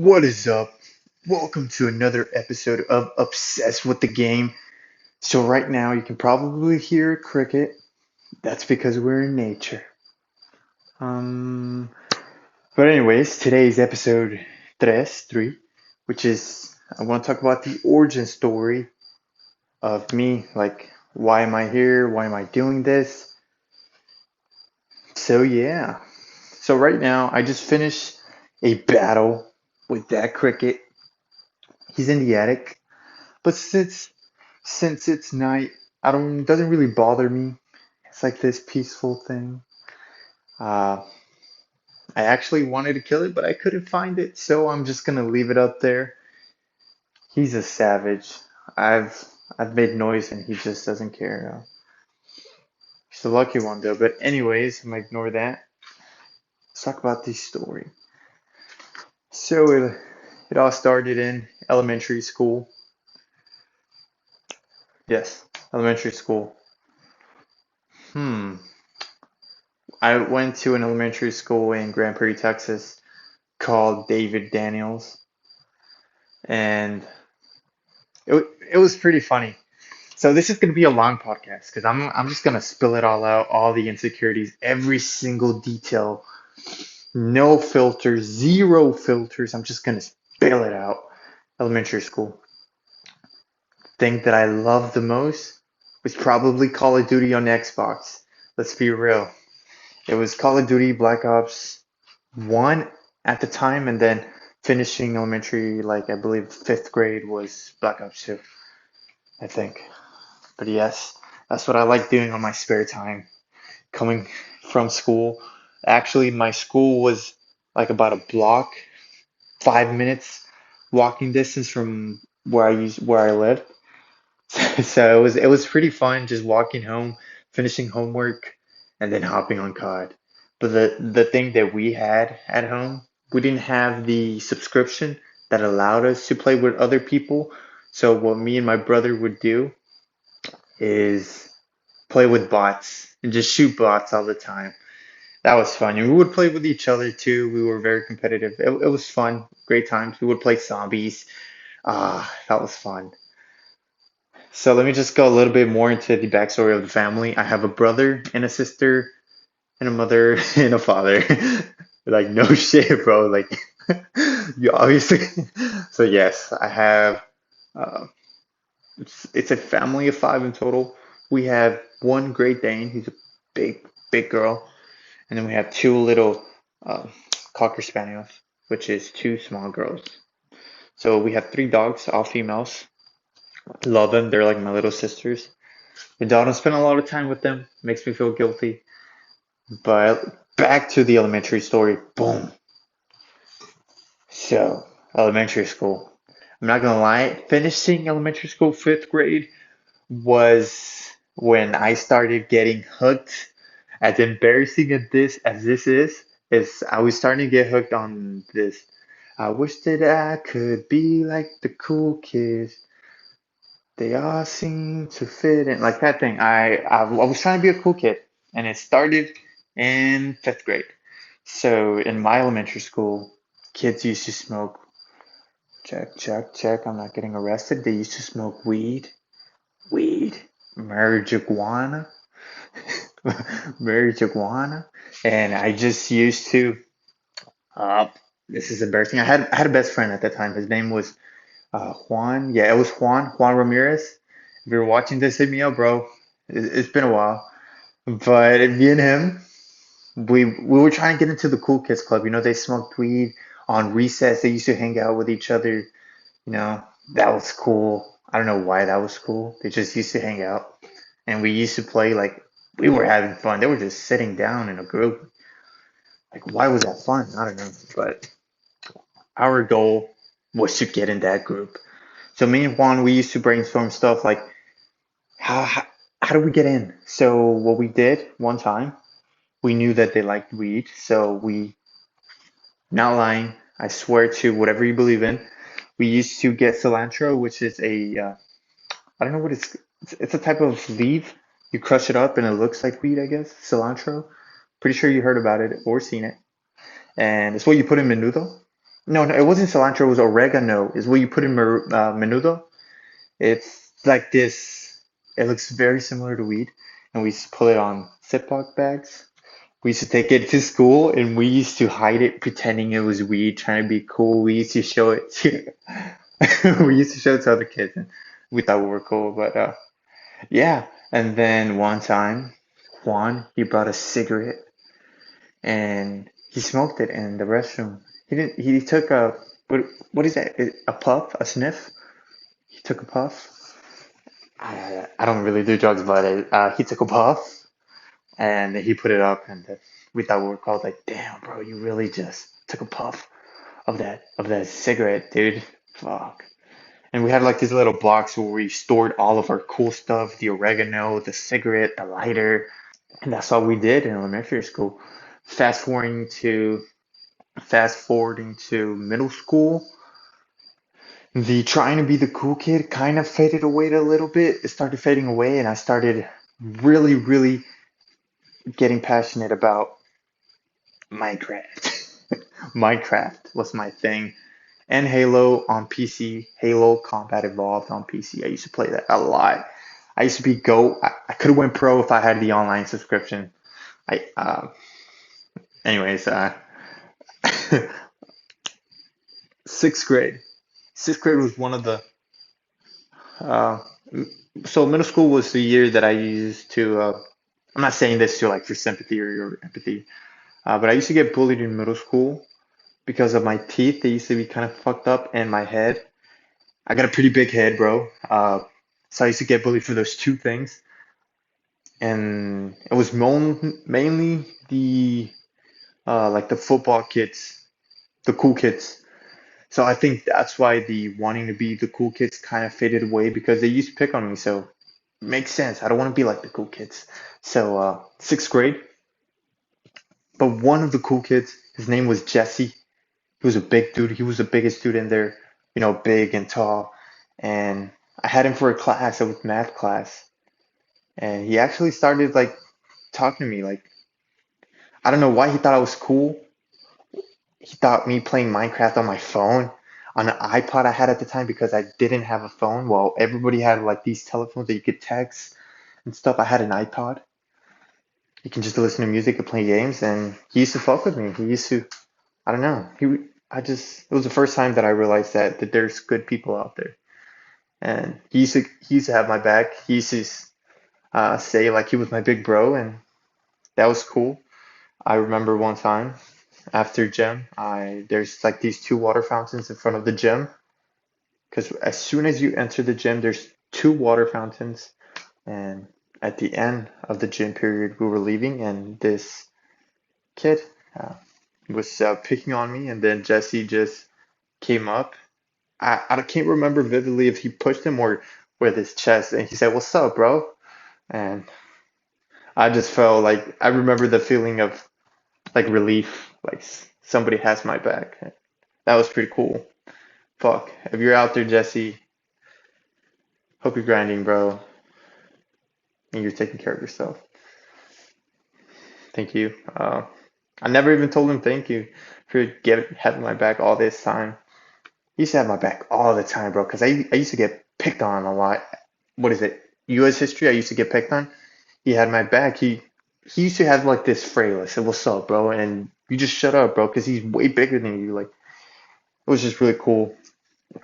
What is up? Welcome to another episode of Obsessed with the Game. So, right now, you can probably hear a cricket. That's because we're in nature. Um, but, anyways, today's episode 3, which is I want to talk about the origin story of me. Like, why am I here? Why am I doing this? So, yeah. So, right now, I just finished a battle with that cricket. He's in the attic. But since it's night, I don't it doesn't really bother me. It's like this peaceful thing. Uh, I actually wanted to kill it, but I couldn't find it, so I'm just gonna leave it up there. He's a savage. I've I've made noise and he just doesn't care. He's the lucky one though. But anyways, I'm gonna ignore that. Let's talk about this story. So it all started in elementary school. Yes, elementary school. Hmm. I went to an elementary school in Grand Prairie, Texas, called David Daniels, and it was pretty funny. So this is going to be a long podcast because I'm just going to spill it all out, all the insecurities, every single detail, no filters, zero filters. I'm just going to spill it out. Elementary school. Thing that I loved the most was probably Call of Duty on Xbox. Let's be real. It was Call of Duty Black Ops 1 at the time, and then finishing elementary, like I believe fifth grade was Black Ops 2, I think. But yes, that's what I like doing on my spare time. Coming from school. Actually, my school was like about a block, 5 minutes walking distance from where I lived. So it was pretty fun just walking home, finishing homework, and then hopping on COD. But the thing that we had at home, we didn't have the subscription that allowed us to play with other people. So what me and my brother would do is play with bots and just shoot bots all the time. That was fun. And we would play with each other too. We were very competitive. It was fun, great times. We would play zombies. That was fun. So let me just go a little bit more into the backstory of the family. I have a brother and a sister and a mother and a father. Like no shit, bro. Like you obviously. So yes, I have. Uh, it's a family of 5 in total. We have one Great Dane, who's a big girl, and then we have two little uh, Cocker Spaniels, which is two small girls. So we have 3 dogs, all females. Love them. They're like my little sisters. I don't spend a lot of time with them. Makes me feel guilty. But back to the elementary story. Boom. So, elementary school. I'm not gonna lie, finishing elementary school fifth grade was when I started getting hooked. As embarrassing as this is I was starting to get hooked on this. I wish that I could be like the cool kids. They all seem to fit in like that thing. I was trying to be a cool kid, and it started in fifth grade. So in my elementary school, kids used to smoke. Check, check, check. I'm not getting arrested. They used to smoke weed, marijuana, marijuana, and I just used to. Uh, this is embarrassing. I had a best friend at that time. His name was Juan. Yeah, it was Juan Ramirez. If you're watching this, hit me up, bro. It's been a while, but me and him, we were trying to get into the cool kids club. You know, they smoked weed on recess. They used to hang out with each other. You know, that was cool. I don't know why that was cool. They just used to hang out, and we used to play like we were having fun. They were just sitting down in a group. Like, why was that fun? I don't know, but our goal was to get in that group. So me and Juan, we used to brainstorm stuff like how how, how do we get in? So what we did one time, we knew that they liked weed, so we, not lying, I swear to whatever you believe in, we used to get cilantro, which is I don't know what it's a type of leaf. You crush it up and it looks like weed, I guess. Cilantro. Pretty sure you heard about it or seen it. And it's what you put in menudo. No, no, it wasn't cilantro. It was oregano. Is what you put in menudo. It's like this. It looks very similar to weed, and we used to put it on Ziploc bags. We used to take it to school, and we used to hide it, pretending it was weed, trying to be cool. We used to show it to, we used to show it to other kids, and we thought we were cool. But yeah. And then one time, Juan, he brought a cigarette and he smoked it in the restroom. He didn't. He took a what is that? A puff? A sniff? He took a puff. I don't really do drugs, but he took a puff and he put it up, and we thought we were called like, damn, bro, you really just took a puff of that cigarette, dude. Fuck. And we had like this little box where we stored all of our cool stuff, the oregano, the cigarette, the lighter, and that's all we did in elementary school. Fast forwarding to fast forwarding to middle school, the trying to be the cool kid kind of faded away a little bit. It started fading away, and I started really, really getting passionate about Minecraft. Minecraft was my thing. And Halo on PC, Halo Combat Evolved on PC. I used to play that a lot. I used to be GOAT. I could have went pro if I had the online subscription. I anyways, sixth grade. Sixth grade was one of the uh, so middle school was the year that I used to. I'm not saying this to like for sympathy or empathy, but I used to get bullied in middle school because of my teeth. They used to be kind of fucked up, and my head. I got a pretty big head, bro. So I used to get bullied for those two things, and it was mainly the like the football kids, the cool kids. So I think that's why the wanting to be the cool kids kind of faded away because they used to pick on me. So makes sense. I don't want to be like the cool kids. So sixth grade, but one of the cool kids, his name was Jesse. He was a big dude. He was the biggest dude in there, big and tall. And I had him for a class, a math class. And he actually started like talking to me. Like, I don't know why he thought I was cool. He thought me playing Minecraft on my phone, on an iPod I had at the time because I didn't have a phone. Well, everybody had like these telephones that you could text and stuff. I had an iPod. You can just listen to music and play games. And he used to fuck with me. He used to, I don't know. It was the first time that I realized that there's good people out there. And he used to have my back. He used to say like he was my big bro, and that was cool. I remember one time after gym, I there's like these two water fountains in front of the gym. Because as soon as you enter the gym, there's two water fountains, and at the end of the gym period, we were leaving, and this kid uh, was picking on me, and then Jesse just came up. I can't remember vividly if he pushed him or with his chest, and he said, "What's up, bro?" And I just felt like I remember the feeling of like relief, like somebody has my back. That was pretty cool. Fuck. If you're out there, Jesse, hope you're grinding, bro, and you're taking care of yourself. Thank you. I never even told him thank you for having my back all this time. He used to have my back all the time, bro, because I used to get picked on a lot. What is it? U.S. history, I used to get picked on. He had my back. He used to have like this phrase, like, say, "What's up, bro?" And you just shut up, bro, because he's way bigger than you. Like, it was just really cool.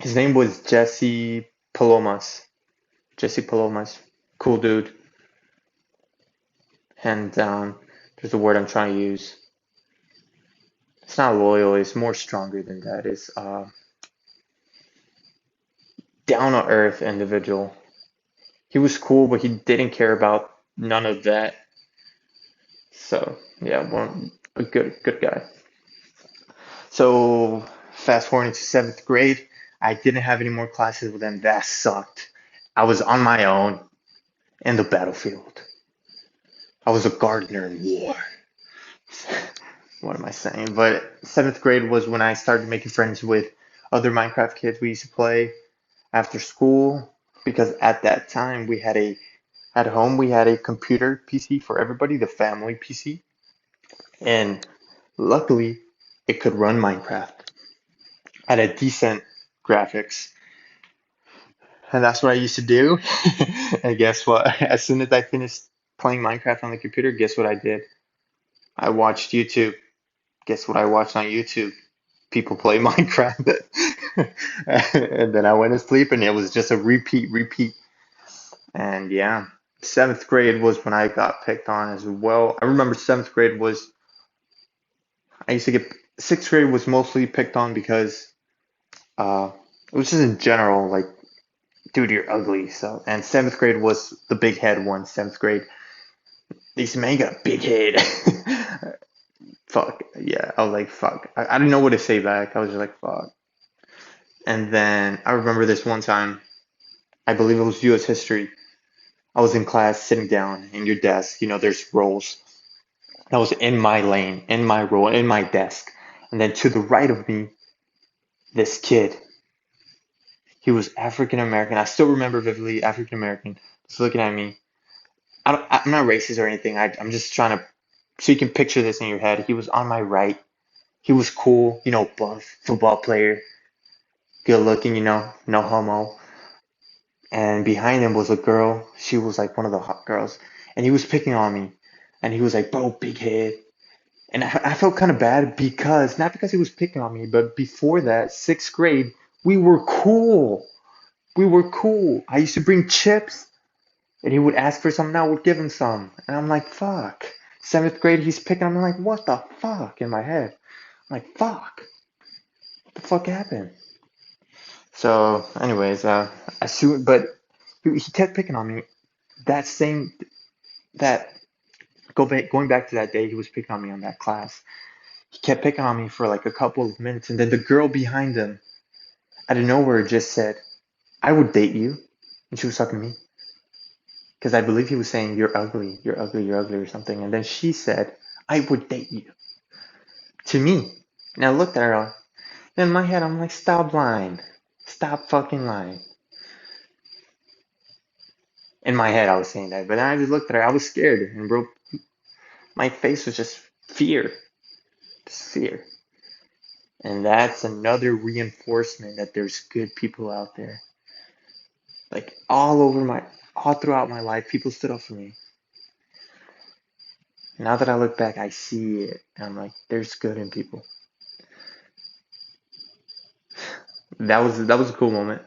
His name was Jesse Palomas. Jesse Palomas. Cool dude. Hands down. There's a word I'm trying to use. It's not loyal. It's more stronger than that. It's down to earth individual. He was cool, but he didn't care about none of that. So yeah, a good guy. So fast forwarding to seventh grade, I didn't have any more classes with him. That sucked. I was on my own in the battlefield. I was a gardener in war. What am I saying? But seventh grade was when I started making friends with other Minecraft kids we used to play after school because at that time we had a at home we had a computer PC for everybody, the family PC, and luckily it could run Minecraft. had a decent graphics, and that's what I used to do. And guess what? As soon as I finished playing Minecraft on the computer, guess what I did? I watched YouTube. Guess what I watched on YouTube? People play Minecraft. And then I went to sleep, and it was just a repeat, repeat. And yeah, seventh grade was when I got picked on as well. I remember seventh grade was, I used to get, sixth grade was mostly picked on because uh, it was just in general, like, dude, you're ugly. So, and seventh grade was the big head one. Seventh grade, they said, man, you got a big head. Fuck. Yeah, I was like, fuck. I didn't know what to say back. I was just like, fuck. And then I remember this one time, I believe it was US history. I was in class sitting down in your desk. There's rows. I was in my lane, in my row, in my desk. And then to the right of me, this kid. He was African American. I still remember vividly, African American. Just looking at me. I'm not racist or anything. I'm just trying to, so you can picture this in your head. He was on my right. He was cool, buff, football player, good looking, no homo. And behind him was a girl. She was like one of the hot girls. And he was picking on me. And he was like, bro, big head. And I felt kind of bad because, not because he was picking on me, but before that, sixth grade, we were cool. We were cool. I used to bring chips, and he would ask for some, and I would give him some. And I'm like, fuck. Seventh grade, he's picking. I'm like, what the fuck in my head? I'm like, fuck. What the fuck happened? So, anyways, I soon, but he kept picking on me. That same, that going back to that day, he was picking on me on that class. He kept picking on me for like a couple of minutes, and then the girl behind him, out of nowhere, just said, "I would date you," and she was talking to me because I believe he was saying, "You're ugly, you're ugly, you're ugly," or something. And then she said, "I would date you," to me. And I looked at her. In my head, I'm like, "Stop lying, stop fucking lying." In my head, I was saying that, but then I just looked at her. I was scared, and bro, my face was just fear, just fear. And that's another reinforcement that there's good people out there. Like all throughout my life, people stood up for me. Now that I look back, I see it, and I'm like, there's good in people. That was a cool moment.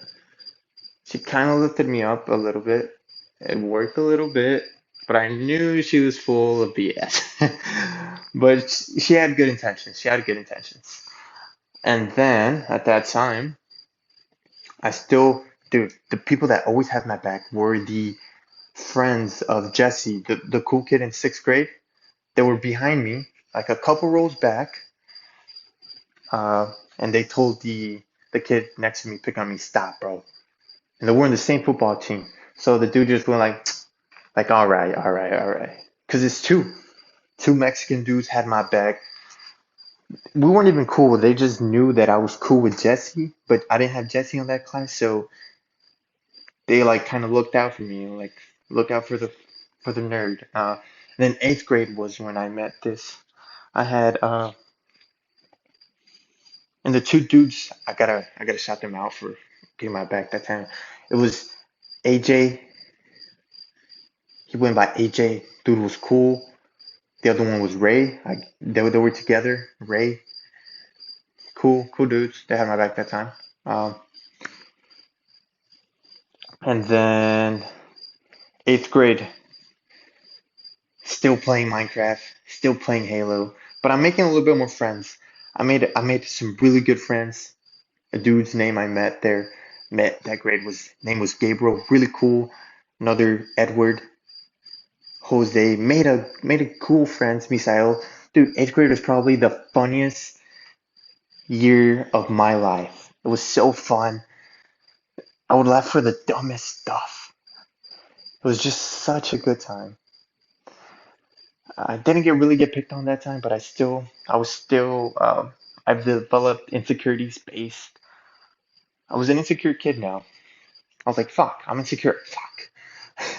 She kind of lifted me up a little bit. It worked a little bit, but I knew she was full of BS. But she had good intentions. She had good intentions. And then at that time, I still, dude, the people that always had my back were the friends of Jesse, the cool kid in sixth grade. They were behind me, like a couple rows back, and they told the kid next to me, pick on me, stop, bro. And they were in the same football team. So the dude just went like, all right, all right, all right. Because it's two Mexican dudes had my back. We weren't even cool. They just knew that I was cool with Jesse, but I didn't have Jesse on that class, so they like kind of looked out for me, like look out for the nerd. Then eighth grade was when I met this. I had and the two dudes, I gotta shout them out for getting my back that time. It was AJ. He went by AJ. Dude was cool. The other one was Ray. They were together. Ray, cool dudes. They had my back that time. Um, and then eighth grade, still playing Minecraft, still playing Halo, but I'm making a little bit more friends. I made some really good friends. A dude's name I met that grade was name was Gabriel, really cool. Another Edward, Jose, made a cool friends, Misael. Dude, eighth grade was probably the funniest year of my life. It was so fun. I would laugh for the dumbest stuff. It was just such a good time. I didn't really get picked on that time, but I was still, I've developed insecurities based. I was an insecure kid now. I was like, fuck, I'm insecure. Fuck.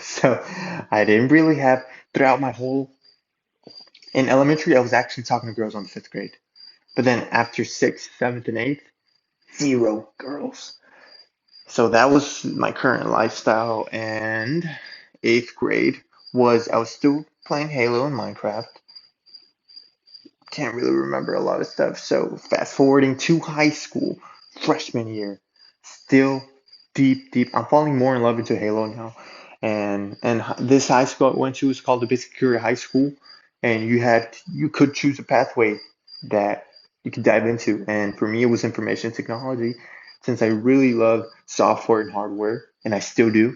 So I didn't really have, throughout my whole, in elementary, I was actually talking to girls on the fifth grade. But then after sixth, seventh, and eighth, Zero girls. So that was my current lifestyle. And eighth grade was I was still playing Halo and Minecraft. Can't really remember a lot of stuff. So fast forwarding to high school, freshman year, still deep. I'm falling more in love into Halo now. And this high school I went to was called the Basic Career High School, and you could choose a pathway that you could dive into. And for me, it was information technology, since I really love software and hardware, and I still do.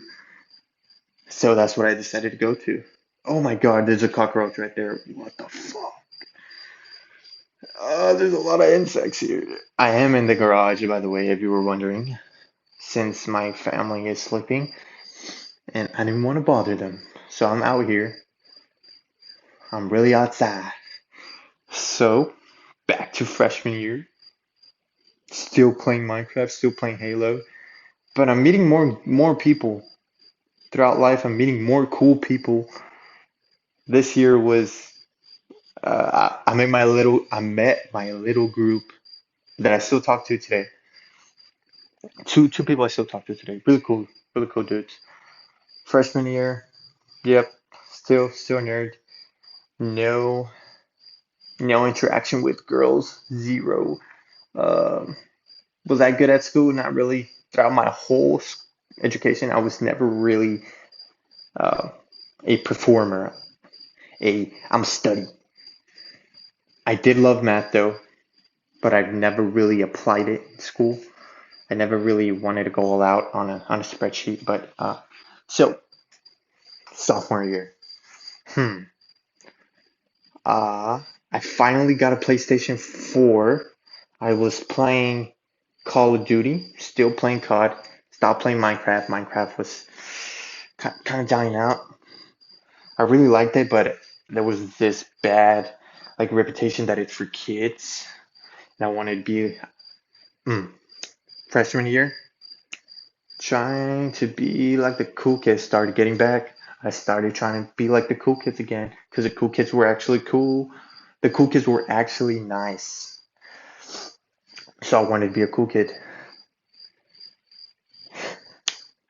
So that's what I decided to go to. Oh my God, there's a cockroach right there. What the fuck? There's a lot of insects here. I am in the garage, by the way, if you were wondering, since my family is sleeping and I didn't want to bother them. So I'm out here. I'm really outside. So, back to freshman year, still playing Minecraft, still playing Halo, but I'm meeting more people throughout life. I'm meeting more cool people. This year was I met my little group that I still talk to today. Two people I still talk to today. Really cool dudes. Freshman year, yep, still nerd. No no interaction with girls, zero. Um, was I good at school? Not really. Throughout my whole education, I was never really uh, a performer. I'm study. I did love math though, but I've never really applied it in school. I never really wanted to go all out on a spreadsheet. But so sophomore year, hmm, uh, I finally got a PlayStation 4. I was playing Call of Duty, still playing COD, stopped playing Minecraft. Minecraft was kind of dying out. I really liked it, but there was this bad like reputation that it's for kids, and I wanted to be mm, freshman year trying to be like the cool kids. Started getting back. I started trying to be like the cool kids again because the cool kids were actually cool. The cool kids were actually nice, so I wanted to be a cool kid.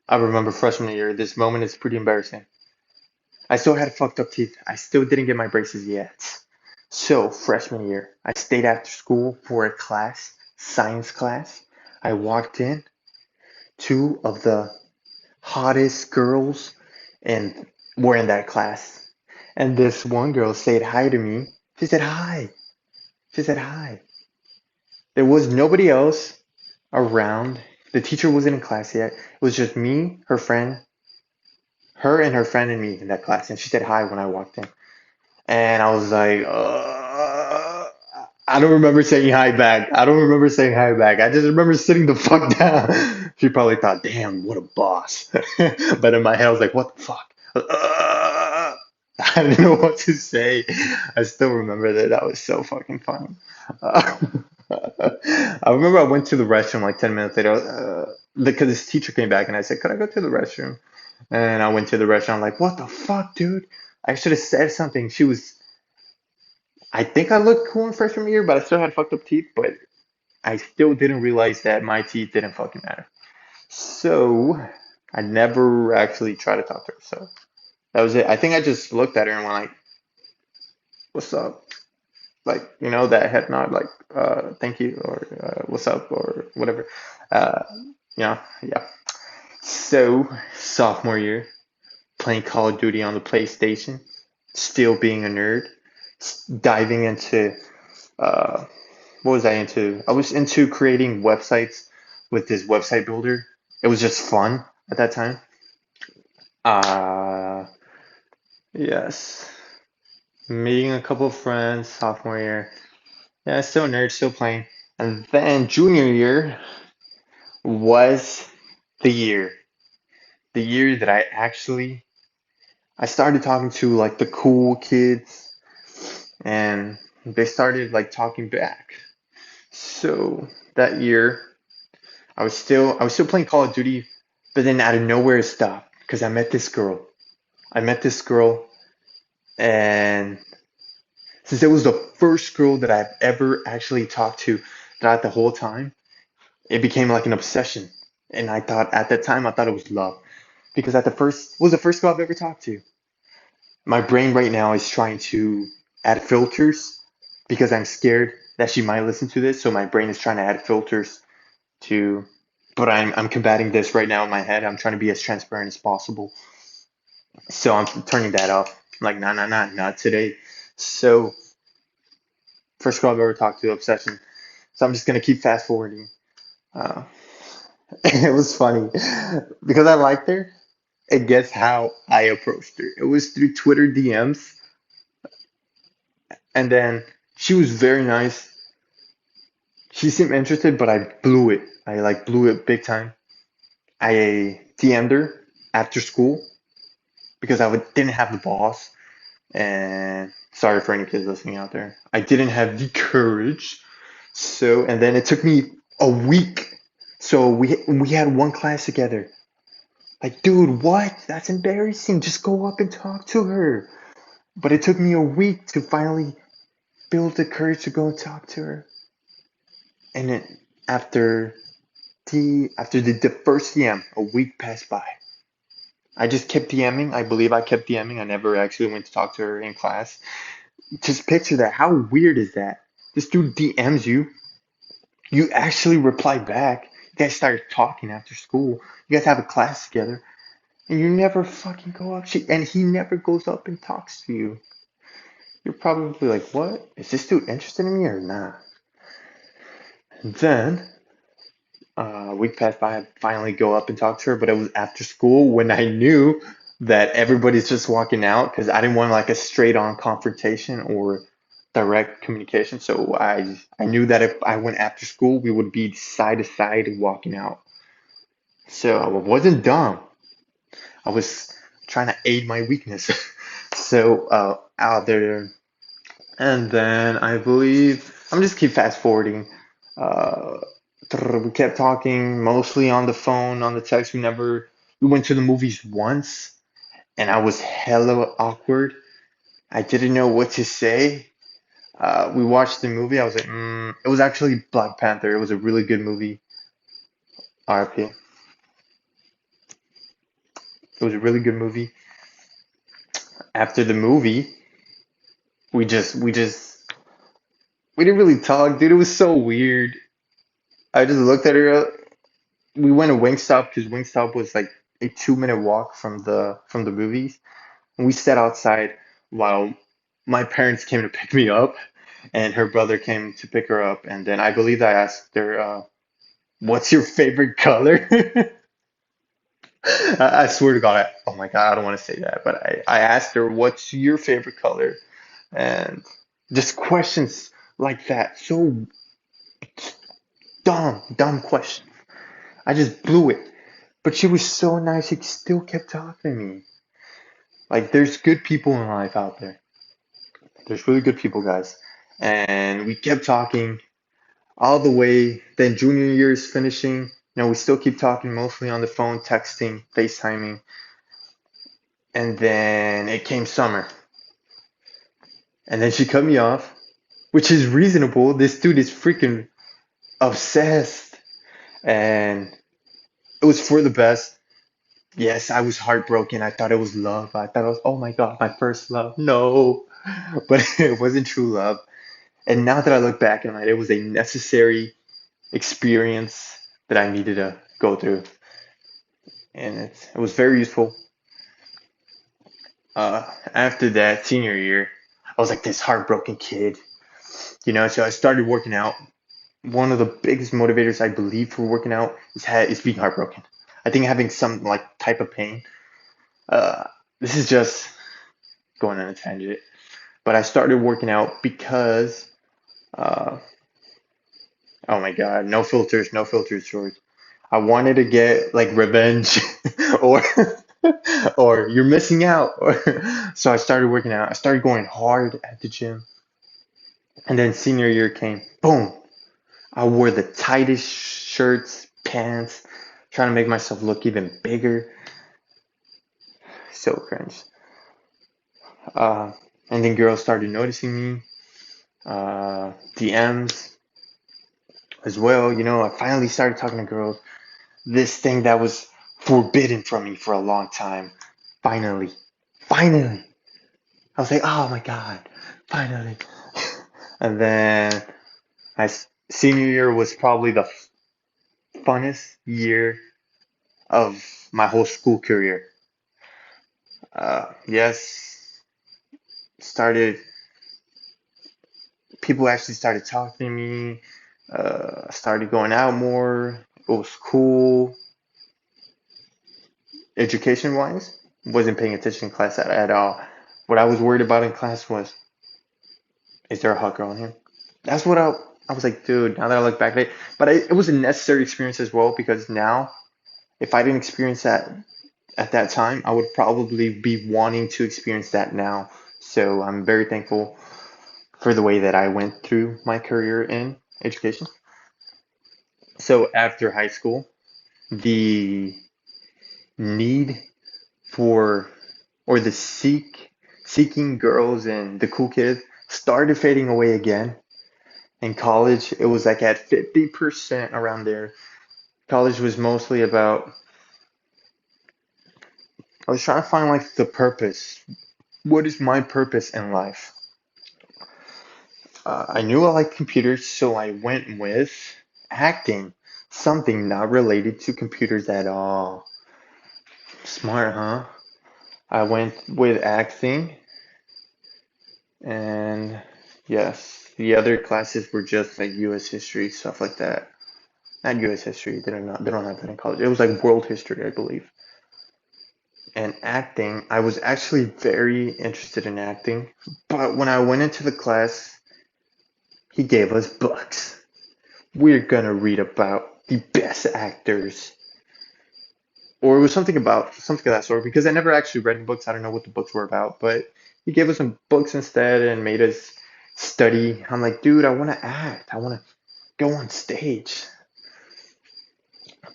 I remember freshman year. This moment is pretty embarrassing. I still had fucked up teeth. I still didn't get my braces yet. So, freshman year, I stayed after school for a class, science class. I walked in, two of the hottest girls and were in that class. And this one girl said hi to me. She said hi. She said hi. There was nobody else around. The teacher wasn't in class yet. It was just me, her and her friend and me in that class. And she said hi when I walked in. And I was like, I don't remember saying hi back. I don't remember saying hi back. I just remember sitting the fuck down. She probably thought, damn, what a boss. But in my head, I was like, what the fuck? I didn't know what to say. I still remember that. That was so fucking funny. Uh, I remember I went to the restroom like 10 minutes later because this teacher came back and I said, could I go to the restroom? And I went to the restaurant, like, what the fuck, dude? I should have said something. I think I looked cool in freshman year, but I still had fucked up teeth. But I still didn't realize that my teeth didn't fucking matter. So I never actually tried to talk to her. So that was it. I think I just looked at her and went like, what's up? Like, that head nod, like, thank you, or what's up, or whatever. Uh, yeah. So, sophomore year, playing Call of Duty on the PlayStation, still being a nerd, diving into uh, what was I into? I was into creating websites with this website builder. It was just fun at that time. Uh, yes, meeting a couple of friends sophomore year. Yeah, still a nerd, still playing. And then junior year was the year, the year that I started talking to like the cool kids, and they started like talking back. So that year, I was still playing Call of Duty, but then out of nowhere it stopped because I met this girl. I met this girl, and since it was the first girl that I've ever actually talked to throughout the whole time, It became like an obsession. And I thought at that time I thought it was love. Because at the first was the first girl I've ever talked to. My brain right now is trying to add filters because I'm scared that she might listen to this. So my brain is trying to add filters to, but I'm combating this right now in my head. I'm trying to be as transparent as possible. So I'm turning that off. I'm like, nah, nah, nah, not today. So first girl I've ever talked to, obsession. So I'm just gonna keep fast forwarding. Uh, it was funny because I liked her. And guess how I approached her? It was through Twitter DMs, and then she was very nice. She seemed interested, but I blew it. I like blew it big time. I DM'd her after school because didn't have the balls. And sorry for any kids listening out there. I didn't have the courage. So, and then it took me a week. So we had one class together. Like, dude, what? That's embarrassing. Just go up and talk to her. But it took me a week to finally build the courage to go and talk to her. And then after the first DM, a week passed by. I just kept DMing. I believe I kept DMing. I never actually went to talk to her in class. Just picture that. How weird is that? This dude DMs you. You actually reply back. You guys start talking after school. You guys have a class together. And you never fucking go up. And he never goes up and talks to you. You're probably like, what? Is this dude interested in me or not? And then a week passed by. I finally go up and talk to her, but it was after school when I knew that everybody's just walking out because I didn't want like a straight on confrontation or direct communication. So I knew that if I went after school, we would be side to side walking out. So I wasn't dumb. I was trying to aid my weakness. So out there, and then I believe I'm just keep fast forwarding. Uh, we kept talking mostly on the phone, on the text. We went to the movies once, and I was hella awkward. I didn't know what to say. We watched the movie. I was like, it was actually Black Panther. It was a really good movie. RP. It was a really good movie. After the movie, we didn't really talk, dude. It was so weird. I just looked at her. We went to Wingstop because Wingstop was like a 2 minute walk from the movies. And we sat outside while my parents came to pick me up, and her brother came to pick her up. And then I believe I asked her, "What's your favorite color?" I swear to God, oh my God, I don't want to say that, but I asked her, "What's your favorite color?" And just questions like that, so dumb question. I just blew it. But she was so nice, she still kept talking to me. Like, there's good people in life out there. There's really good people, guys. And we kept talking all the way. Then junior year is finishing. We still keep talking mostly on the phone, texting, FaceTiming. And then it came summer. And then she cut me off, which is reasonable. This dude is freaking obsessed. And it was for the best. Yes, I was heartbroken. I thought it was love. I thought it was, oh my God, my first love. No, but it wasn't true love. And now that I look back on it, it was a necessary experience that I needed to go through. And it was very useful. After that senior year, I was like this heartbroken kid, so I started working out. One of the biggest motivators I believe for working out is being heartbroken. I think having some like type of pain. Uh, this is just going on a tangent, but I started working out because, uh, oh my God, no filters, George. I wanted to get like revenge, or or you're missing out. So I started working out. I started going hard at the gym, and then senior year came. Boom! I wore the tightest shirts, pants, trying to make myself look even bigger. So cringe. Uh, and then girls started noticing me. DMs. as well. I finally started talking to girls. This thing that was forbidden from me for a long time. Finally, finally. I was like, oh my God, finally. And then senior year was probably the funnest year of my whole school career. Yes, started people actually started talking to me. Started going out more. It was cool. Education wise, wasn't paying attention in class at all. What I was worried about in class was, is there a hot girl in here? That's what I was like, dude. Now that I look back at it, but it was a necessary experience as well because now, if I didn't experience that at that time, I would probably be wanting to experience that now. So I'm very thankful for the way that I went through my career in education. So after high school, the need for or the seeking girls and the cool kids started fading away again. In college, it was like at 50% around there. College was mostly about I was trying to find like the purpose. What is my purpose in life? I knew I liked computers, so I went with acting, something not related to computers at all. Smart, huh? I went with acting, and yes, the other classes were just like U.S. history, stuff like that. Not U.S. history. They don't have that in college. It was like world history, I believe. And acting, I was actually very interested in acting, but when I went into the class, he gave us books. We're gonna read about the best actors, or it was something of that sort. Because I never actually read books. I don't know what the books were about, but he gave us some books instead and made us study. I'm like, dude, I want to act. I want to go on stage,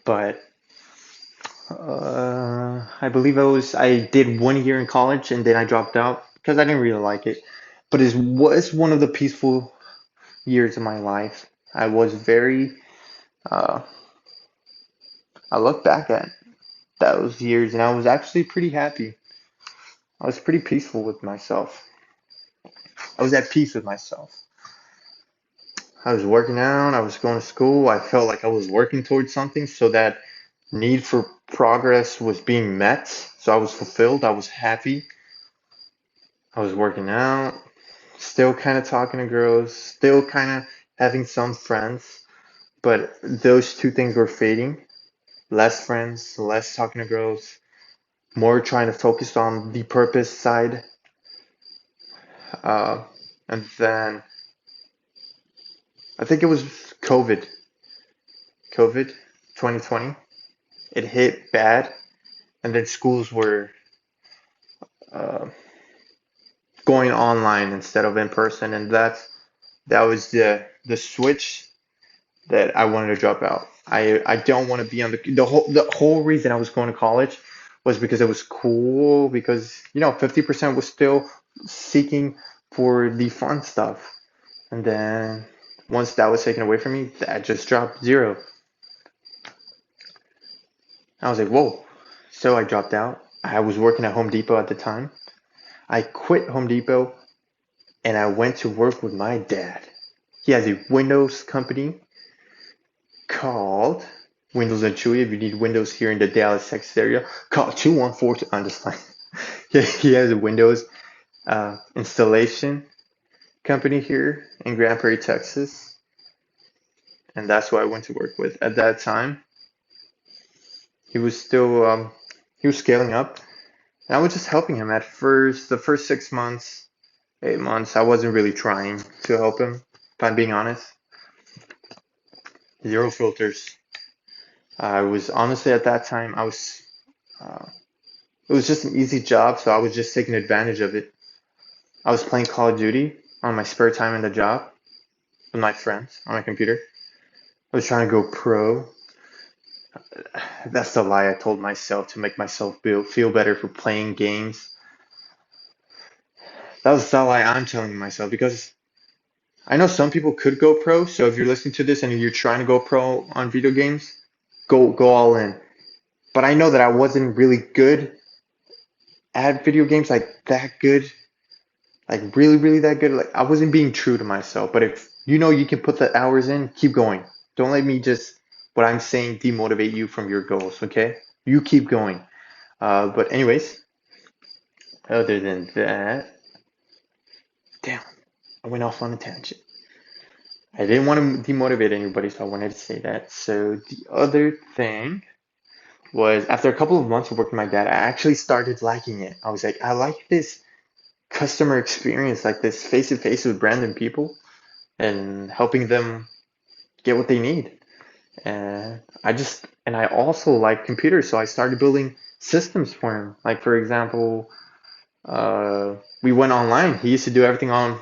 but I believe I did 1 year in college and then I dropped out because I didn't really like it. But it was one of the peaceful years of my life. I was very, uh, I look back at those years and I was actually pretty happy. I was pretty peaceful with myself. I was at peace with myself. I was working out, I was going to school. I felt like I was working towards something, so that need for progress was being met. So I was fulfilled, I was happy. I was working out, still kind of talking to girls, still kind of having some friends, but those two things were fading. Less friends, less talking to girls, more trying to focus on the purpose side. Uh, and then I think it was COVID, COVID 2020. It hit bad, and then schools were uh, going online instead of in person, and that was the switch that I wanted to drop out. I don't want to be on the whole reason I was going to college was because it was cool because 50% was still seeking for the fun stuff. And then once that was taken away from me, that just dropped zero. I was like, whoa. So I dropped out. I was working at Home Depot at the time. I quit Home Depot and I went to work with my dad. He has a Windows company called Windows and Chewy. If you need Windows here in the Dallas, Texas area, call 214 to understand. He has a Windows installation company here in Grand Prairie, Texas, and that's what I went to work with. At that time, he was still he was scaling up, and I was just helping him at first. The first 6 months, 8 months, I wasn't really trying to help him. If I'm being honest, zero filters. I was honestly at that time I was uh, it was just an easy job, so I was just taking advantage of it. I was playing Call of Duty on my spare time in the job with my friends on my computer. I was trying to go pro. That's the lie I told myself to make myself feel better for playing games. That was the lie I'm telling myself because I know some people could go pro, so if you're listening to this and you're trying to go pro on video games, go all in. But I know that I wasn't really good at video games, like that good, like really that good. Like I wasn't being true to myself. But if you know you can put the hours in, keep going. Don't let me just what I'm saying demotivate you from your goals, okay? You keep going. But anyways, other than that, damn, I went off on a tangent. I didn't want to demotivate anybody, so I wanted to say that. So the other thing was after a couple of months of working with my dad, I actually started liking it. I was like, I like this customer experience, like this face to face with random people and helping them get what they need. And I also like computers, so I started building systems for him. Like for example, we went online. He used to do everything on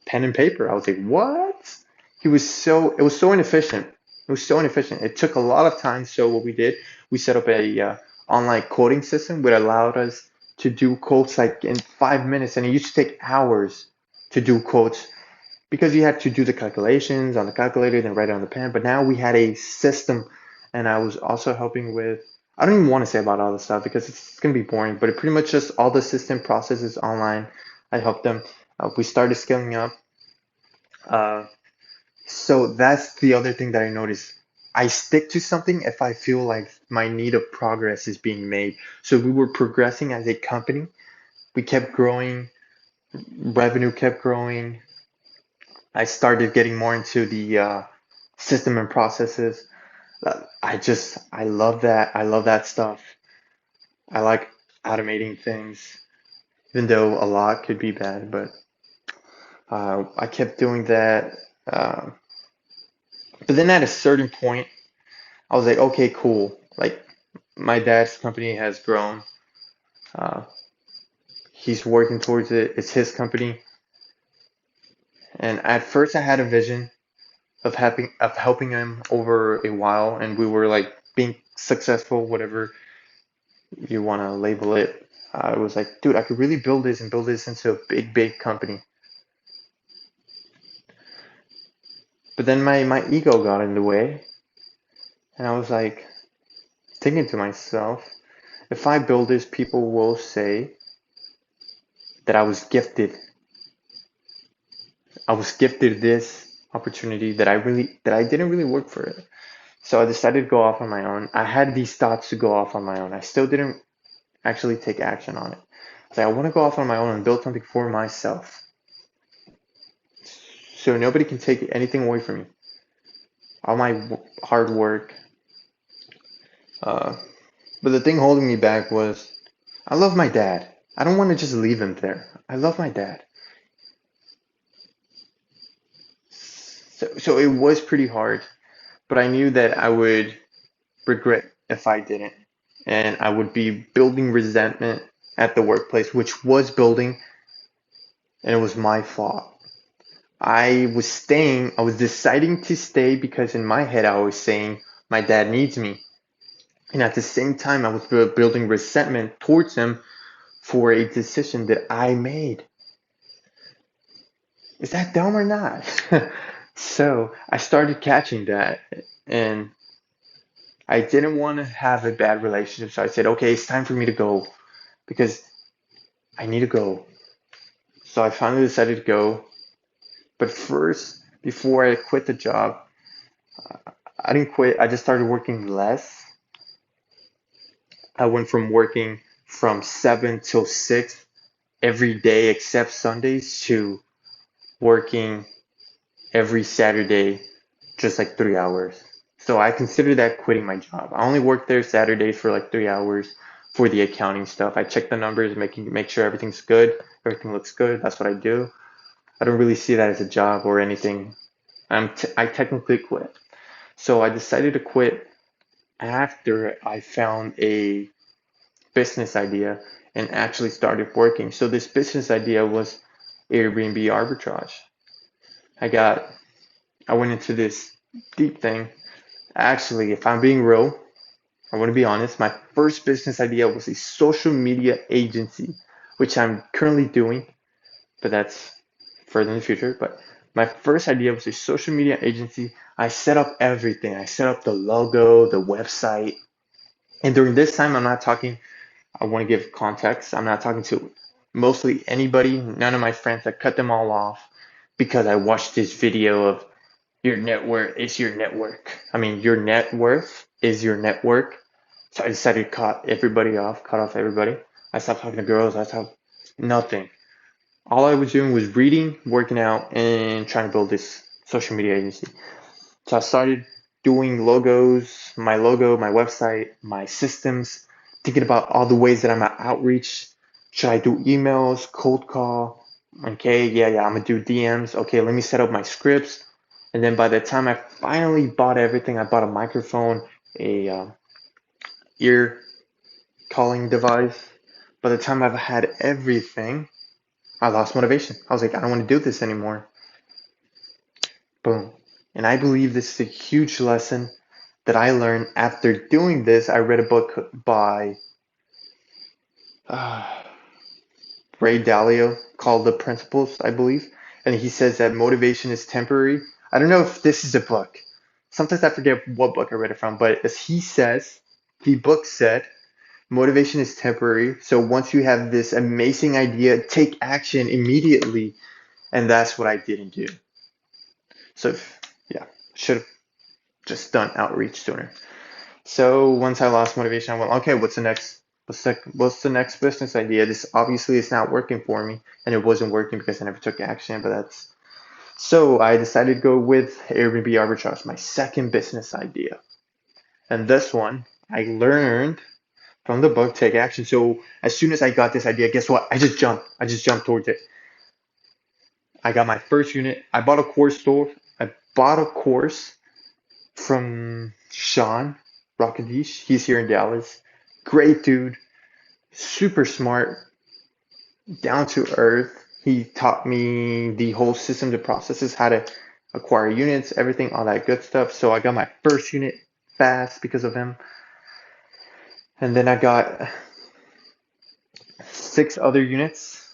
pen and paper. I was like, what? It was so inefficient. It was so inefficient. It took a lot of time. So what we did, we set up a online quoting system which allowed us to do quotes like in 5 minutes, and it used to take hours to do quotes because you had to do the calculations on the calculator, then write it on the pen. But now we had a system, and I was also helping with. I don't even want to say about all the stuff because it's gonna be boring. But it pretty much just all the system processes online. I helped them. We started scaling up. Uh, so that's the other thing that I noticed. I stick to something if I feel like my need of progress is being made. So we were progressing as a company. We kept growing, revenue kept growing. I started getting more into the system and processes. I love that. I love that stuff. I like automating things, even though a lot could be bad, but I kept doing that. Uh, but then at a certain point, I was like, okay, cool. Like my dad's company has grown. Uh, he's working towards it. It's his company. And at first, I had a vision of helping him over a while, and we were like being successful, whatever you want to label it. I was like, dude, I could really build this and build this into a big company. But then my ego got in the way, and I was like thinking to myself, if I build this, people will say that I was gifted this opportunity that I didn't really work for it. So I decided to go off on my own. I had these thoughts to go off on my own. I still didn't actually take action on it. So I want to go off on my own and build something for myself. So nobody can take anything away from me. All my hard work. Uh, but the thing holding me back was I love my dad. I don't want to just leave him there. I love my dad. So it was pretty hard, but I knew that I would regret if I didn't. And I would be building resentment at the workplace, which was building, and it was my fault. I was deciding to stay because in my head I was saying, my dad needs me. And at the same time, I was building resentment towards him for a decision that I made. Is that dumb or not? So I started catching that, and I didn't want to have a bad relationship. So I said, okay, it's time for me to go because I need to go. So I finally decided to go. But first, before I quit the job, I didn't quit. I just started working less. I went from working from 7 till 6 every day except Sundays to working every Saturday just like 3 hours. So I consider that quitting my job. I only work there Saturdays for like 3 hours for the accounting stuff. I check the numbers, make sure everything's good, everything looks good. That's what I do. I don't really see that as a job or anything. I technically quit. So I decided to quit after I found a business idea and actually started working. So this business idea was Airbnb arbitrage. I got I went into this deep thing. Actually, if I'm being real, I want to be honest, my first business idea was a social media agency, which I'm currently doing, but that's further in the future. But my first idea was a social media agency. I set up everything. I set up the logo, the website. And during this time, I'm not talking, I want to give context. I'm not talking to mostly anybody, none of my friends. I cut them all off because I watched this video of your net worth is your network. I mean, your net worth is your network. So I decided to cut off everybody. I stopped talking to girls. I stopped nothing. All I was doing was reading, working out, and trying to build this social media agency. So I started doing logos, my logo, my website, my systems, thinking about all the ways that I'm at outreach. Should I do emails, cold call? Okay, yeah, I'm gonna do DMs. Okay, let me set up my scripts. And then by the time I finally bought everything, I bought a microphone, a ear calling device. By the time I've had everything, I lost motivation. I was like, I don't want to do this anymore. Boom. And I believe this is a huge lesson that I learned after doing this. I read a book by uh, Ray Dalio called The Principles, I believe. And he says that motivation is temporary. I don't know if this is a book. Sometimes I forget what book I read it from, but as he says, the book said, motivation is temporary. So once you have this amazing idea, take action immediately. And that's what I didn't do. So, yeah, should have just done outreach sooner. So once I lost motivation, I went, okay, what's the next business idea? This obviously is not working for me, and it wasn't working because I never took action. But that's so I decided to go with Airbnb arbitrage, my second business idea. And this one I learned from the book, take action. So as soon as I got this idea, guess what? I just jumped. I just jumped towards it. I got my first unit. I bought a course store. I bought a course from Sean Rockadish. He's here in Dallas. Great dude, super smart, down to earth. He taught me the whole system, the processes, how to acquire units, everything, all that good stuff. So I got my first unit fast because of him. And then I got 6 other units.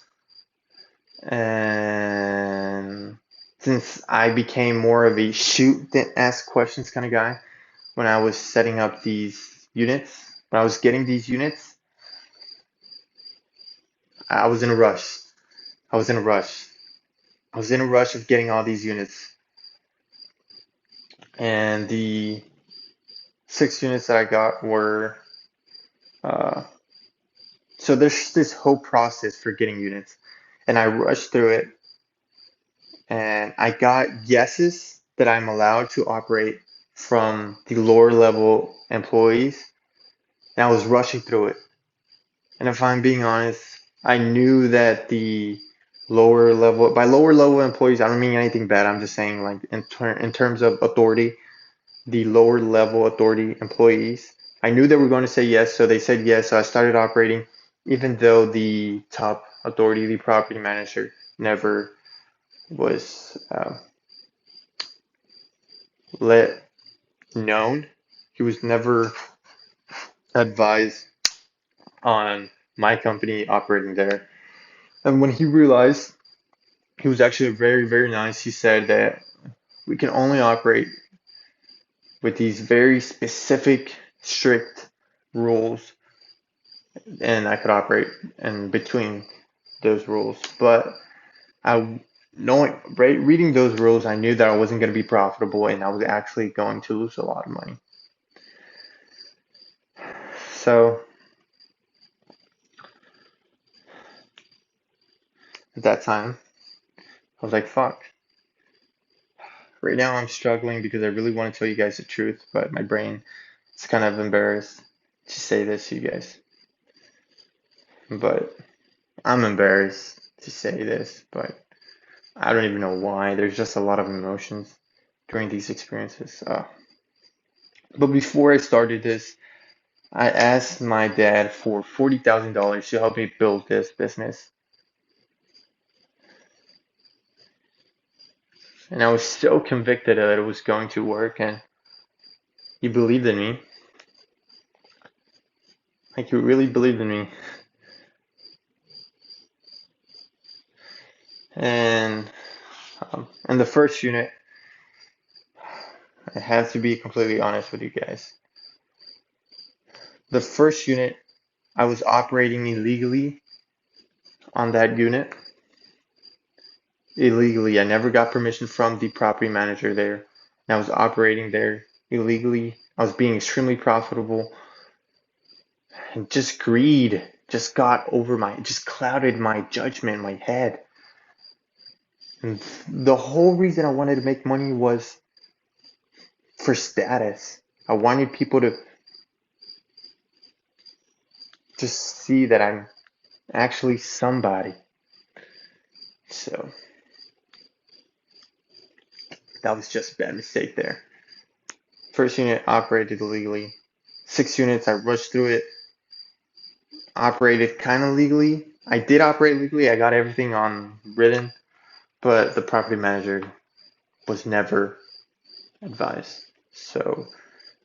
And since I became more of a shoot than ask questions kind of guy, when I was setting up these units, when I was getting these units, I was in a rush. I was in a rush. I was in a rush of getting all these units. And the 6 units that I got were uh, so there's this whole process for getting units, and I rushed through it, and I got yeses that I'm allowed to operate from the lower level employees, and I was rushing through it. And if I'm being honest, I knew that the lower level, by lower level employees, I don't mean anything bad. I'm just saying like in terms of authority, the lower level authority employees. I knew they were going to say yes, so they said yes. So I started operating, even though the top authority, the property manager, never was let known. He was never advised on my company operating there. And when he realized, he was actually very, very nice. He said that we can only operate with these very specific, strict rules, and I could operate in between those rules. But I reading those rules, I knew that I wasn't going to be profitable, and I was actually going to lose a lot of money. So at that time, I was like, "Fuck." Right now, I'm struggling because I really want to tell you guys the truth, but my brain is kind of embarrassed to say this to you guys. But I'm embarrassed to say this, but I don't even know why. There's just a lot of emotions during these experiences. But before I started this, I asked my dad for $40,000 to help me build this business. And I was so convicted that it was going to work, and he believed in me. Like, he really believed in me. And And the first unit, I have to be completely honest with you guys. The first unit, I was operating illegally on that unit. Illegally. I never got permission from the property manager there. And I was operating there illegally. I was being extremely profitable. And just greed just clouded my judgment, my head. And the whole reason I wanted to make money was for status. I wanted people to just see that I'm actually somebody. So that was just a bad mistake there. First unit operated illegally. 6 units, I rushed through it, operated kind of legally. I did operate legally. I got everything on written, but the property manager was never advised. So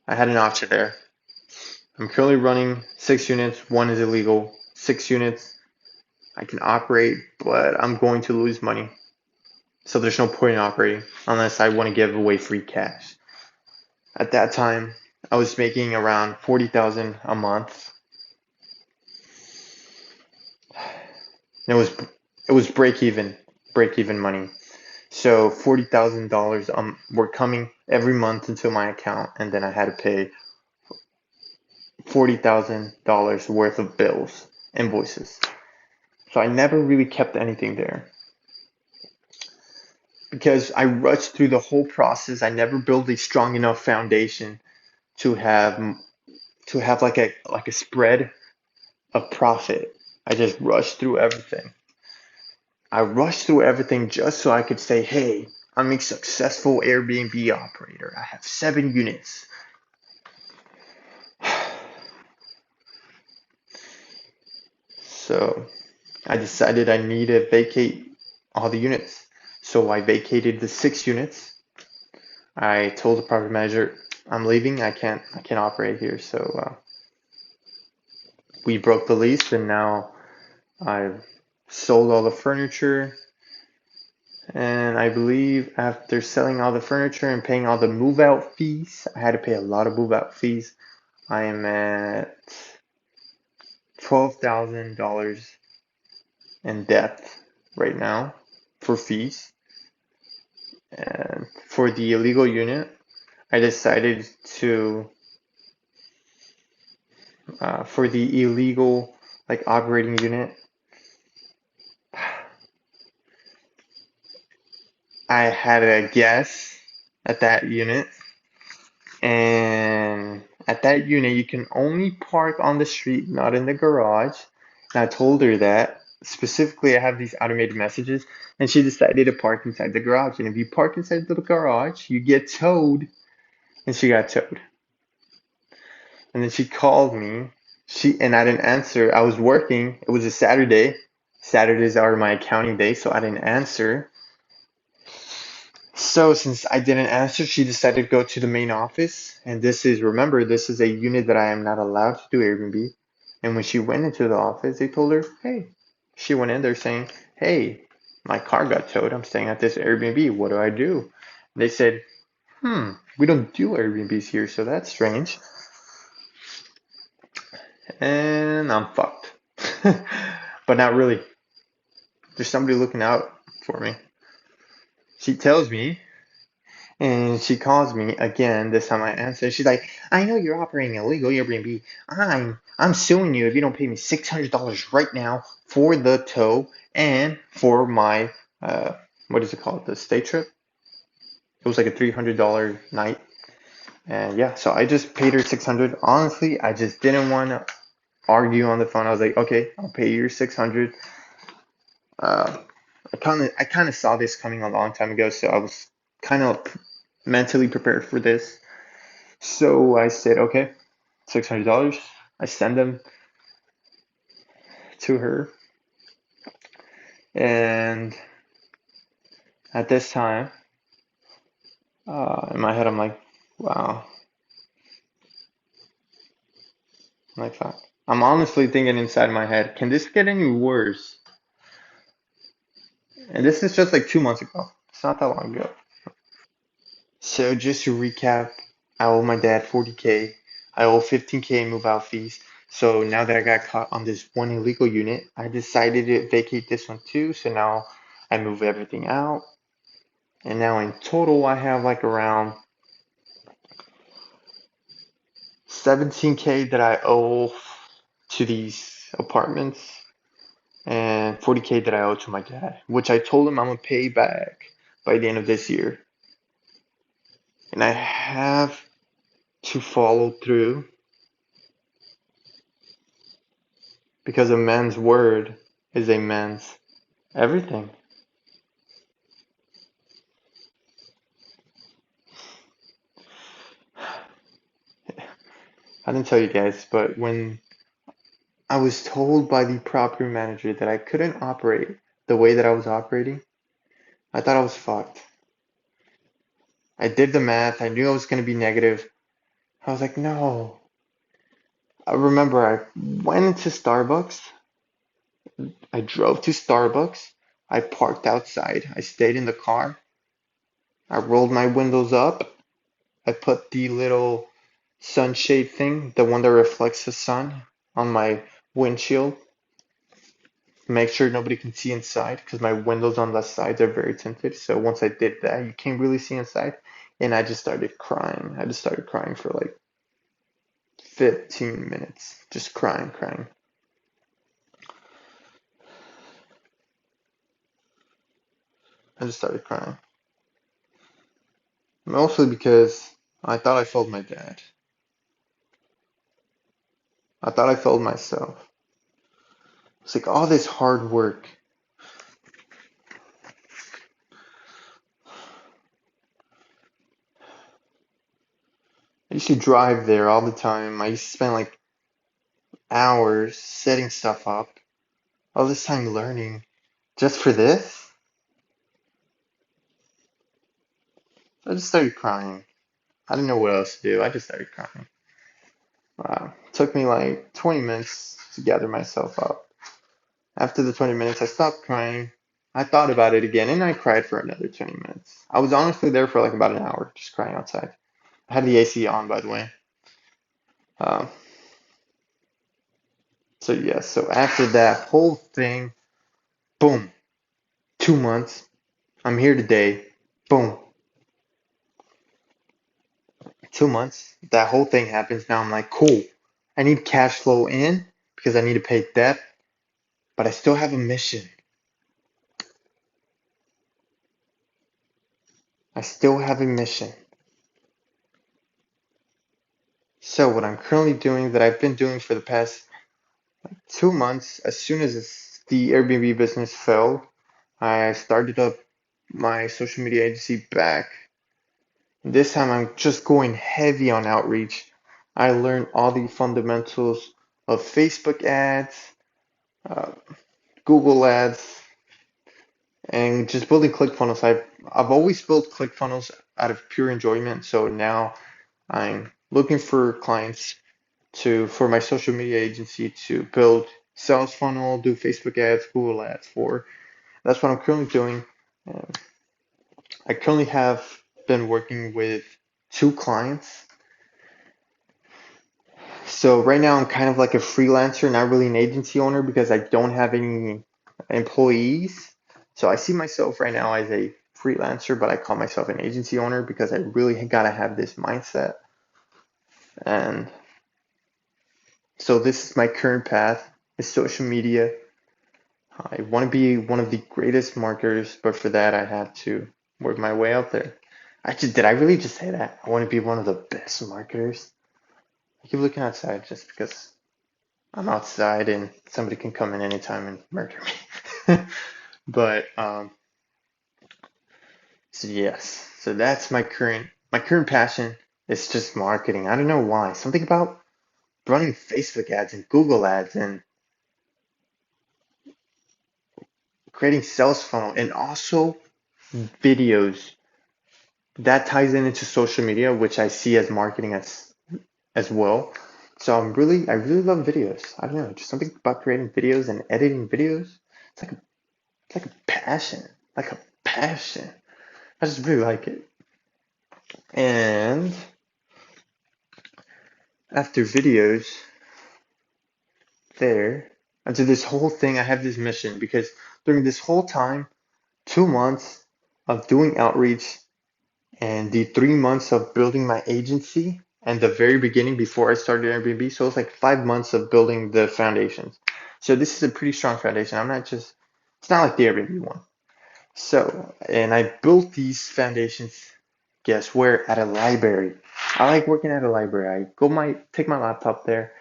I had an option there. I'm currently running 6 units. One is illegal. 6 units, I can operate, but I'm going to lose money. So there's no point in operating unless I want to give away free cash. At that time, I was making around 40,000 a month. It was break even money. So $40,000 were coming every month into my account, and then I had to pay $40,000 worth of bills, invoices. So I never really kept anything there because I rushed through the whole process. I never built a strong enough foundation to have like a spread of profit. I just rushed through everything. I rushed through everything just so I could say, hey, I'm a successful Airbnb operator. I have 7 units. So I decided I need to vacate all the units. So I vacated the 6 units. I told the property manager, I'm leaving. I can't operate here. So we broke the lease, and now I've sold all the furniture. And I believe after selling all the furniture and paying all the move out fees, I had to pay a lot of move out fees. I am at $12,000 in debt right now for fees. And for the illegal unit, I decided to, for the illegal like operating unit, I had a guess at that unit, and at that unit you can only park on the street, not in the garage. And I told her that specifically I have these automated messages, and she decided to park inside the garage. And if you park inside the garage, you get towed. And she got towed. And then she called me. And I didn't answer. I was working. It was a Saturday. Saturdays are my accounting day, so I didn't answer. So since I didn't answer, she decided to go to the main office. And remember, this is a unit that I am not allowed to do Airbnb. And when she went into the office, they told her, hey, she went in there saying, hey, my car got towed. I'm staying at this Airbnb. What do I do? They said, we don't do Airbnbs here, so that's strange. And I'm fucked. But not really. There's somebody looking out for me. She tells me, and she calls me again. This time I answer. She's like, I know you're operating illegal Airbnb. I'm suing you if you don't pay me $600 right now for the tow and for my what is it called? The stay trip. It was like a $300 night. And yeah, so I just paid her 600. Honestly, I just didn't want to argue on the phone. I was like, okay, I'll pay you 600. I kind of saw this coming a long time ago, so I was kind of mentally prepared for this. So I said, okay, $600. I send them to her, and at this time, in my head, I'm like, wow, like that. I'm honestly thinking inside my head, can this get any worse? And this is just like 2 months ago. It's not that long ago. So just to recap, I owe my dad 40K. I owe 15K in move out fees. So now that I got caught on this one illegal unit, I decided to vacate this one too. So now I move everything out. And now in total, I have like around 17K that I owe to these apartments and 40K that I owe to my dad, which I told him I'm gonna pay back by the end of this year. And I have to follow through because a man's word is a man's everything. I didn't tell you guys, but when I was told by the property manager that I couldn't operate the way that I was operating, I thought I was fucked. I did the math. I knew I was going to be negative. I was like, no. I remember I went into Starbucks. I drove to Starbucks. I parked outside. I stayed in the car. I rolled my windows up. I put the little sunshade thing, the one that reflects the sun, on my windshield. Make sure nobody can see inside because my windows on the sides are very tinted. So once I did that, you can't really see inside. And I just started crying. I just started crying for like 15 minutes. Just crying, crying. I just started crying. Mostly because I thought I failed my dad. I thought I failed myself. It's like all this hard work. I used to drive there all the time. I used to spend like hours setting stuff up. All this time learning just for this. I just started crying. I didn't know what else to do. I just started crying. Wow. It took me like 20 minutes to gather myself up. After the 20 minutes, I stopped crying. I thought about it again and I cried for another 20 minutes. I was honestly there for like about an hour, just crying outside. I had the AC on, by the way. Um, so, yeah, so after that whole thing, boom, 2 months. I'm here today. Boom, 2 months. That whole thing happens. Now I'm like, cool. I need cash flow in because I need to pay debt, but I still have a mission. I still have a mission. So what I'm currently doing that I've been doing for the past 2 months, as soon as the Airbnb business fell, I started up my social media agency back. This time I'm just going heavy on outreach. I learned all the fundamentals of Facebook ads, uh, Google ads, and just building ClickFunnels. I've always built ClickFunnels out of pure enjoyment, so now I'm looking for clients to for my social media agency to build sales funnel, do Facebook ads, Google ads for. That's what I'm currently doing. Um, I currently have been working with two clients. So right now I'm kind of like a freelancer, not really an agency owner because I don't have any employees. So I see myself right now as a freelancer, but I call myself an agency owner because I really gotta have this mindset. And so this is my current path is social media. I want to be one of the greatest marketers, but for that I have to work my way out there. Did I really just say that? I want to be one of the best marketers. I keep looking outside just because I'm outside and somebody can come in anytime and murder me. But so yes, so that's my current passion is just marketing. I don't know why. Something about running Facebook ads and Google ads and creating sales funnel and also videos that ties in into social media, which I see as marketing as well. So I really love videos. I don't know, just something about creating videos and editing videos. It's like a passion, like a passion. I just really like it. And after videos there, after this whole thing, I have this mission because during this whole time, 2 months of doing outreach and the 3 months of building my agency and the very beginning before I started Airbnb, so it's like 5 months of building the foundations. So this is a pretty strong foundation. It's not like the Airbnb one. So, and I built these foundations, guess where? At a library. I like working at a library. Take my laptop there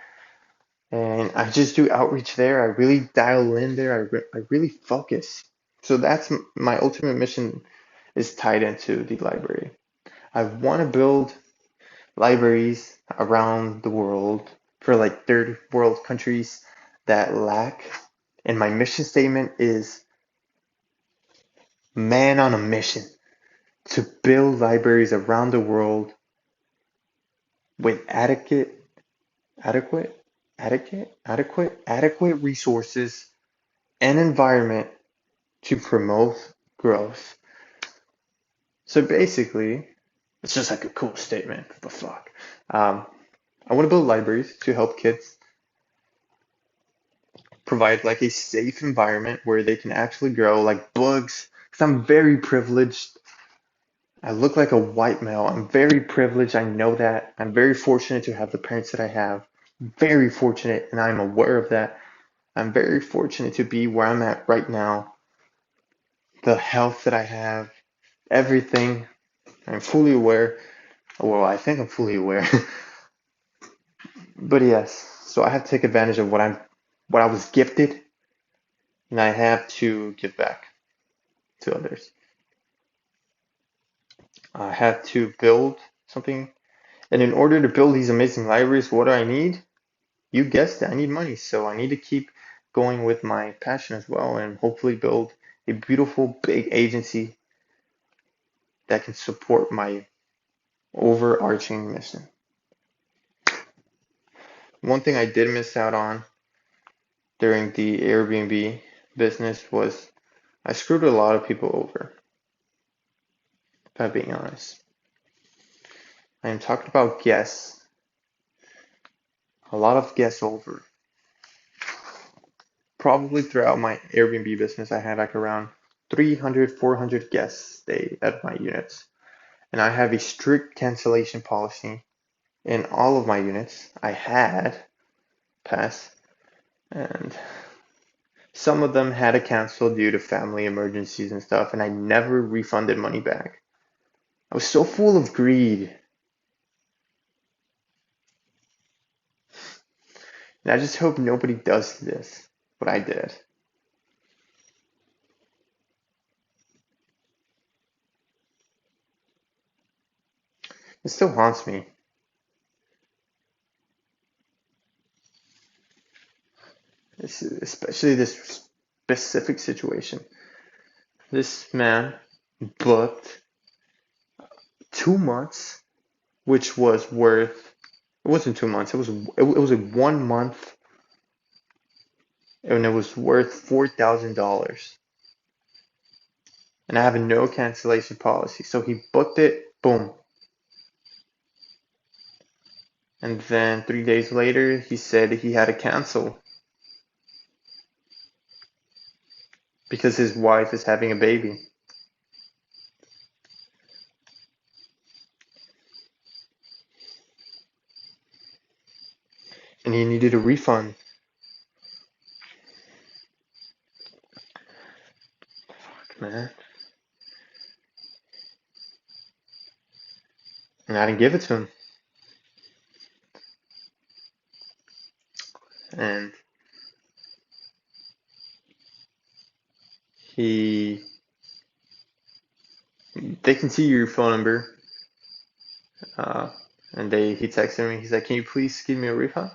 and I just do outreach there. I really dial in there. I really focus. So that's my ultimate mission is tied into the library. I want to build libraries around the world for like third world countries that lack. And my mission statement is man on a mission to build libraries around the world with adequate, adequate resources and environment to promote growth. So basically, it's just like a cool statement. What the fuck? Um, I want to build libraries to help kids provide like a safe environment where they can actually grow like books. Because I'm very privileged. I look like a white male. I'm very privileged. I know that. I'm very fortunate to have the parents that I have. Very fortunate, and I'm aware of that. I'm very fortunate to be where I'm at right now. The health that I have, everything. I'm fully aware. Well, I think I'm fully aware. But yes, so I have to take advantage of what I was gifted, and I have to give back to others. I have to build something. And in order to build these amazing libraries, what do I need? You guessed it, I need money. So I need to keep going with my passion as well and hopefully build a beautiful big agency that can support my overarching mission. One thing I did miss out on during the Airbnb business was I screwed a lot of people over, if I'm being honest. I am talking about guests, a lot of guests over. Probably throughout my Airbnb business, I had like around 300, 400 guests stay at my units. And I have a strict cancellation policy in all of my units. I had passed, and some of them had to cancel due to family emergencies and stuff, and I never refunded money back. I was so full of greed, and I just hope nobody does this, but I did. It still haunts me, especially this specific situation. This man booked 2 months, which was worth. It wasn't 2 months. It was a 1 month, and it was worth $4,000. And I have a no cancellation policy, so he booked it. Boom. And then 3 days later, he said he had to cancel because his wife is having a baby, and he needed a refund. Fuck, man. And I didn't give it to him. And he, they can see your phone number. Uh, and he texted me. He's like, "Can you please give me a refund?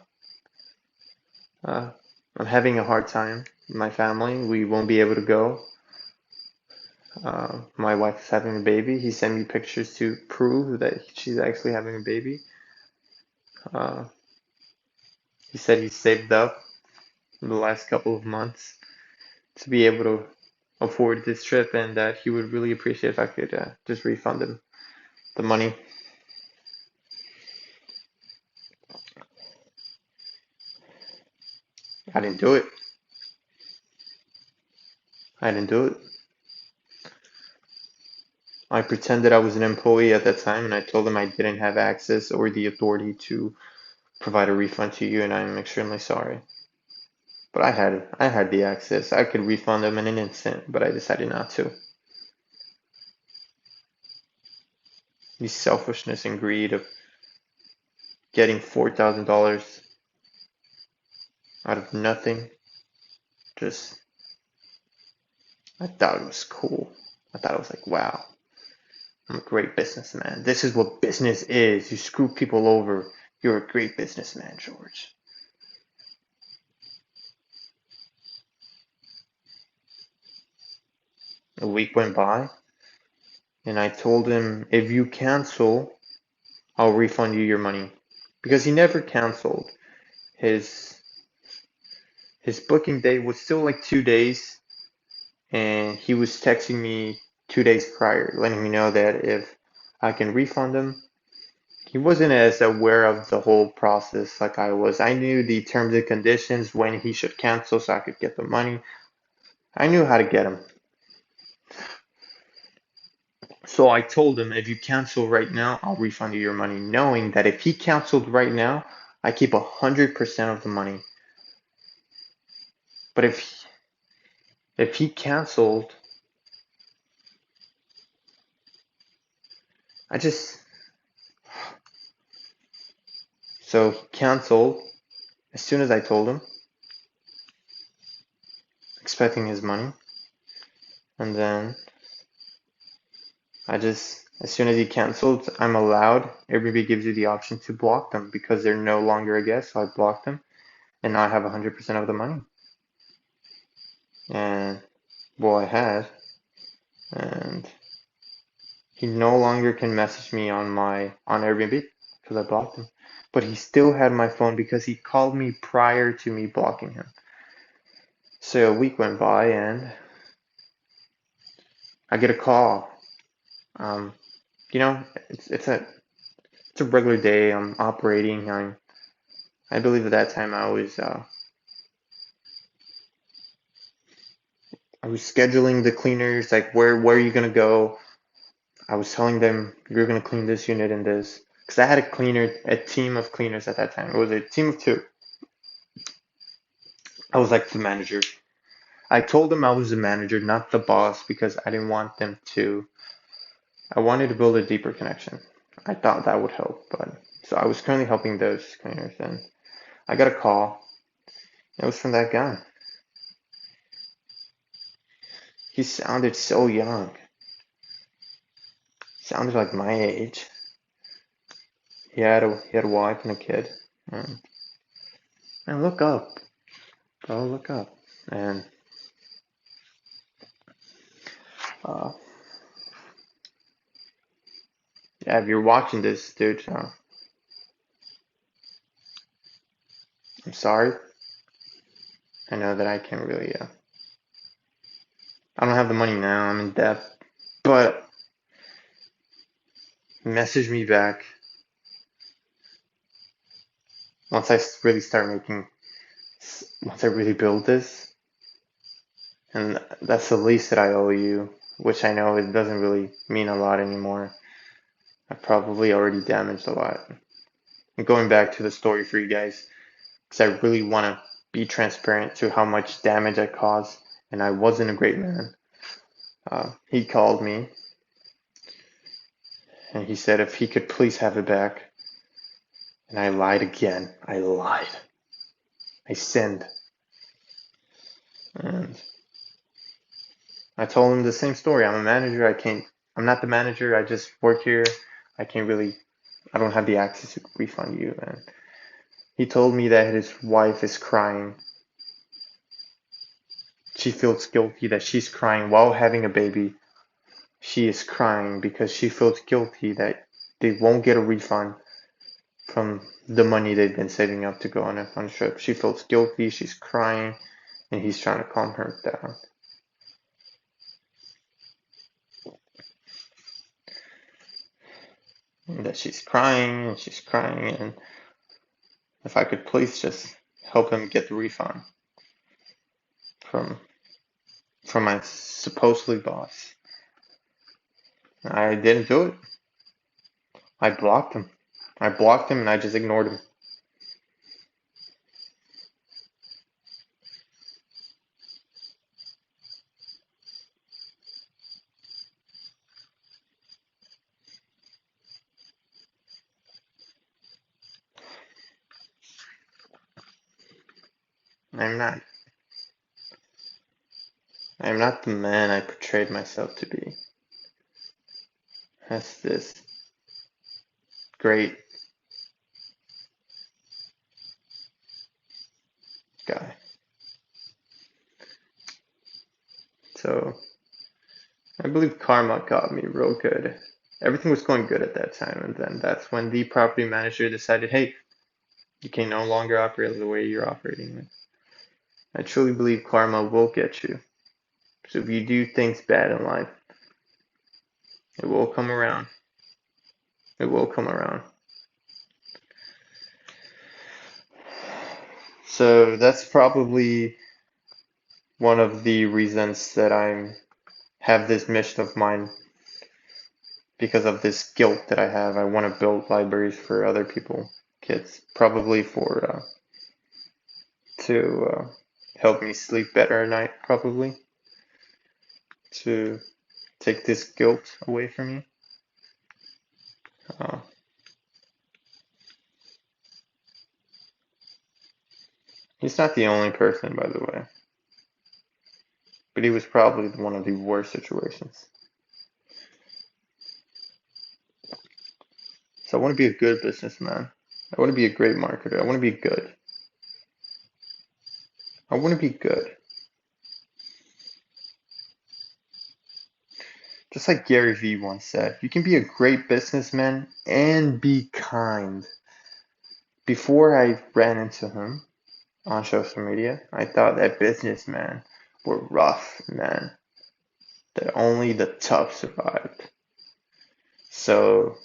Uh, I'm having a hard time. My family, we won't be able to go. My wife is having a baby." He sent me pictures to prove that she's actually having a baby. Uh, he said he saved up in the last couple of months to be able to afford this trip, and that he would really appreciate if I could just refund him the money. I didn't do it. I didn't do it. I pretended I was an employee at that time, and I told him I didn't have access or the authority to provide a refund to you, and I'm extremely sorry. But I had the access. I could refund him in an instant, but I decided not to. The selfishness and greed of getting $4,000 out of nothing. Just, I thought it was cool. I thought it was like, wow, I'm a great businessman. This is what business is. You screw people over. You're a great businessman, George. A week went by, and I told him, if you cancel, I'll refund you your money. Because he never canceled. His his booking date was still like 2 days, and he was texting me 2 days prior, letting me know that if I can refund him. He wasn't as aware of the whole process like I was. I knew the terms and conditions, when he should cancel so I could get the money. I knew how to get him. So I told him, if you cancel right now, I'll refund you your money, knowing that if he canceled right now, I keep 100% of the money. But if he canceled, I just so he canceled as soon as I told him, expecting his money, and then as soon as he canceled, I'm allowed. Airbnb gives you the option to block them because they're no longer a guest. So I blocked them, and now I have 100% of the money. And well, I had, and he no longer can message me on Airbnb because I blocked him. But he still had my phone because he called me prior to me blocking him. So a week went by, and I get a call. Um, it's a regular day. I'm operating. I believe at that time I was scheduling the cleaners, like where are you gonna go? I was telling them you're gonna clean this unit and this, because I had a team of cleaners at that time. It was a team of two. I was like the manager. I told them I was the manager, not the boss, because I didn't want them to. I wanted to build a deeper connection. I thought that would help, but so I was currently helping those cleaners, and I got a call. It was from that guy. He sounded so young. Sounded like my age. He had a wife and a kid. And, and look up, bro, look up. And uh, yeah, if you're watching this, dude, I'm sorry. I know that I can't really. I don't have the money now. I'm in debt. But message me back once I really start making. Once I really build this, and that's the least that I owe you. Which I know it doesn't really mean a lot anymore. I probably already damaged a lot. And going back to the story for you guys, because I really want to be transparent to how much damage I caused, and I wasn't a great man. He called me and he said if he could please have it back. And I lied again. I lied. I sinned. And I told him the same story. I'm a manager. I'm not the manager. I just work here. I can't really, I don't have the access to refund you. And he told me that his wife is crying. She feels guilty that she's crying while having a baby. She is crying because she feels guilty that they won't get a refund from the money they've been saving up to go on a fun trip. She feels guilty, she's crying, and he's trying to calm her down. that she's crying and she's crying, and if I could please just help him get the refund from my supposedly boss. I didn't do it. I blocked him. And I just ignored him. I'm not. I'm not the man I portrayed myself to be. As this great guy. So I believe karma got me real good. Everything was going good at that time, and then that's when the property manager decided, hey, you can no longer operate the way you're operating. I truly believe karma will get you. So if you do things bad in life, it will come around. It will come around. So that's probably one of the reasons that I have this mission of mine, because of this guilt that I have. I want to build libraries for other people, kids, probably for to help me sleep better at night, probably to take this guilt away from me. He's not the only person, by the way, but he was probably one of the worst situations. So I want to be a good businessman. I want to be a great marketer. I want to be good. I want to be good. Just like Gary Vee once said, you can be a great businessman and be kind. Before I ran into him on social media, I thought that businessmen were rough men, that only the tough survived. So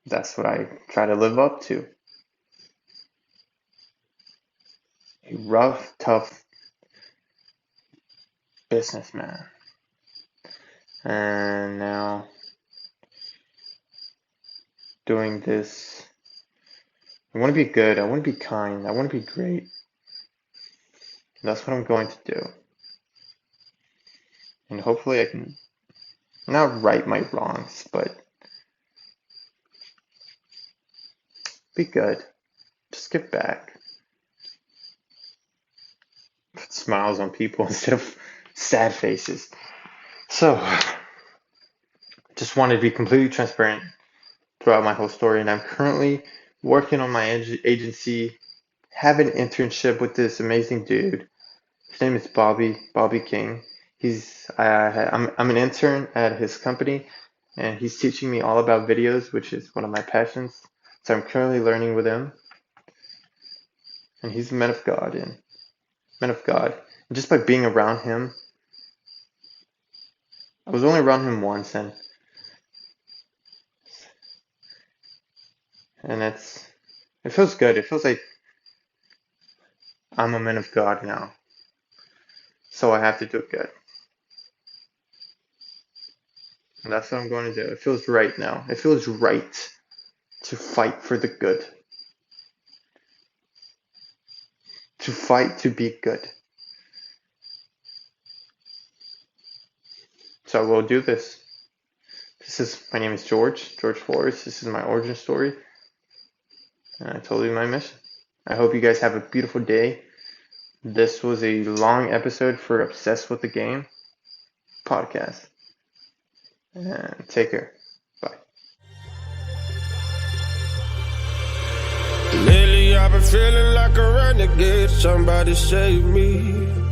that's what I try to live up to. A rough, tough businessman. And now doing this, I want to be good, I want to be kind, I want to be great. That's what I'm going to do. And hopefully I can not right my wrongs, but be good. Just give back. Put smiles on people instead of sad faces. So, just wanted to be completely transparent throughout my whole story, and I'm currently working on my agency, have an internship with this amazing dude. His name is Bobby King. I'm an intern at his company, and he's teaching me all about videos, which is one of my passions. So I'm currently learning with him, and he's a man of God. And just by being around him, I was only around him once, and it feels good. It feels like I'm a man of God now, so I have to do good. And that's what I'm going to do. It feels right now. It feels right to fight for the good. To fight to be good. So I will do this. My name is George Flores. This is my origin story. And I told you my mission. I hope you guys have a beautiful day. This was a long episode for Obsessed with the Game podcast. And take care. Bye. Lately I've been feeling like a renegade. Somebody save me.